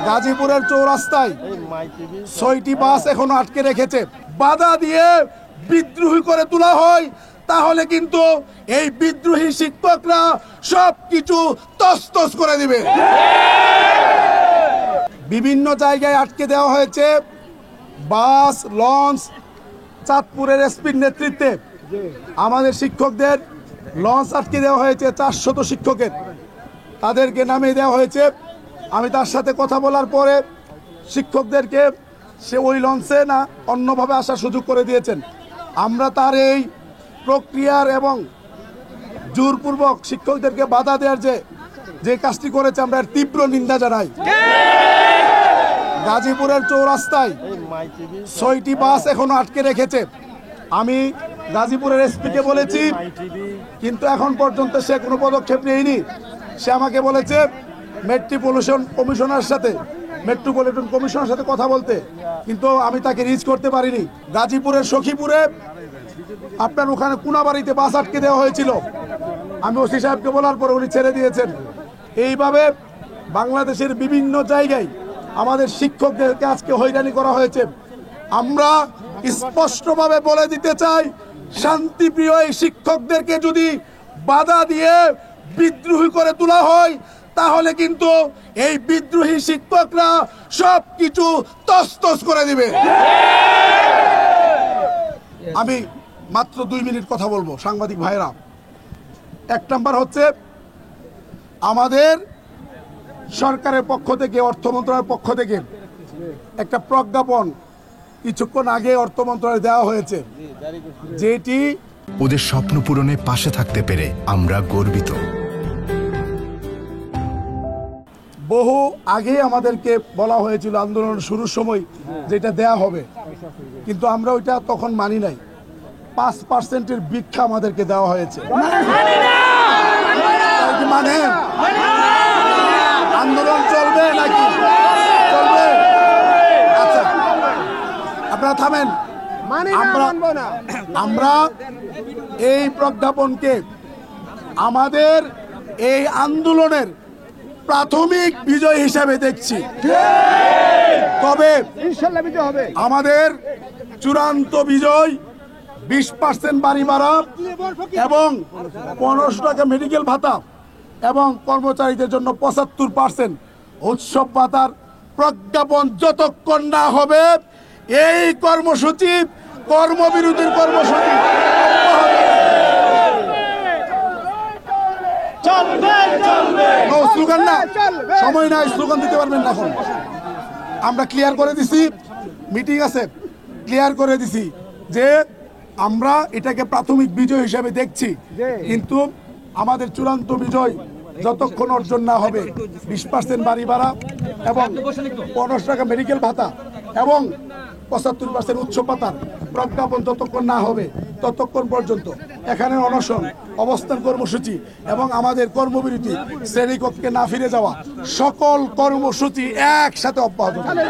গাজীপুরের চৌরাস্তায় 6টি বাস এখনো আটকে রেখেছে। বাধা দিয়ে বিদ্রোহী করে তোলা হয়, তাহলে কিন্তু এই বিদ্রোহী শিক্ষকরা সবকিছু তছনছ করে দিবে। বিভিন্ন জায়গায় আটকে দেওয়া হয়েছে বাস, লঞ্চ। চাঁদপুরের এসপির নেতৃত্বে আমাদের শিক্ষকদের লঞ্চ আটকে দেওয়া হয়েছে, 400 শিক্ষকের, তাদেরকে নামিয়ে দেওয়া হয়েছে। আমি তার সাথে কথা বলার পরে শিক্ষকদেরকে সে ওই লঞ্চে না অন্যভাবে আসার সুযোগ করে দিয়েছেন। আমরা তার এই প্রক্রিয়ার এবং জোরপূর্বক শিক্ষকদেরকে বাধা দেওয়ার যে কাজটি করেছে, আমরা এর তীব্র নিন্দা জানাই। গাজীপুরের চৌরাস্তায় 6টি বাস এখনো আটকে রেখেছে। আমি গাজীপুরের এসপিকে বলেছি, কিন্তু এখন পর্যন্ত সে কোনো পদক্ষেপ নেয়নি। সে আমাকে বলেছে মেট্রোপলিটন কমিশনের সাথে কথা বলতে, কিন্তু আমি তাকে রিচ করতে পারিনি। গাজীপুরের সখীপুরে আপনার ওখানে কোনাবাড়িতে বাস আটকে দেওয়া হয়েছিল। আমি ওসি সাহেবকে বলার পরে উনি ছেড়ে দিয়েছেন। এইভাবে বাংলাদেশের বিভিন্ন জায়গায় আমাদের শিক্ষকদেরকে আজকে হয়রানি করা হয়েছে। আমরা স্পষ্টভাবে বলে দিতে চাই, শান্তিপ্রিয় এই শিক্ষকদেরকে যদি বাধা দিয়ে বিদ্রোহী করে তোলা হয়, তাহলে কিন্তু এই বিদ্রোহী শিক্ষকরা সবকিছু তছনছ করে দিবে। আমি মাত্র 2 মিনিট কথা বলবো সাংবাদিক ভাইরা। 1 নম্বর হচ্ছে, আমাদের সরকারের পক্ষ থেকে, অর্থ মন্ত্রণালয়ের পক্ষ থেকে একটা প্রজ্ঞাপন কিছুক্ষণ আগে অর্থ মন্ত্রণালয়ে দেওয়া হয়েছে, যেটি ওদের স্বপ্ন পূরণে পাশে থাকতে পেরে আমরা গর্বিত। বহু আগে আমাদেরকে বলা হয়েছিল আন্দোলন শুরুর সময় যেটা দেয়া হবে, কিন্তু আমরা ওইটা তখন মানি নাই। 5%-এর ভিক্ষা আমাদেরকে দেওয়া হয়েছে। মানে আন্দোলন চলবে নাকি চলবে? আচ্ছা, আপনারা থামেন। আমরা এই প্রজ্ঞাপনকে আমাদের এই আন্দোলনের প্রাথমিক বিজয় হিসাবে দেখছি। তবে আমাদের চূড়ান্ত বিজয় 20% বাড়ি ভাড়া এবং 1500 টাকা মেডিকেল ভাতা এবং কর্মচারীদের জন্য 75% উৎসব ভাতার প্রজ্ঞাপন যতক্ষণ না হবে, এই কর্মসূচি কর্মবিরতির কর্মসূচি স্লোগান না, সময় নাই, স্লোগান দিতে পারবেন না। এখন আমরা ক্লিয়ার করে দিছি, মিটিং আছে, ক্লিয়ার করে দিছি যে আমরা এটাকে প্রাথমিক বিজয় হিসেবে দেখছি, কিন্তু আমাদের চূড়ান্ত বিজয় যতক্ষণ অর্জন না হবে 20% বাড়ি ভাড়া এবং 1500 টাকা মেডিকেল ভাতা এবং 75% উৎসব ভাতার প্রজ্ঞাপন যতক্ষণ না হবে, ততক্ষণ পর্যন্ত এখানে অনশন, অবস্থান কর্মসূচি এবং আমাদের কর্মবিরতি, শ্রেণীকক্ষে না ফিরে যাওয়া, সকল কর্মসূচি একসাথে অব্যাহত থাকবে।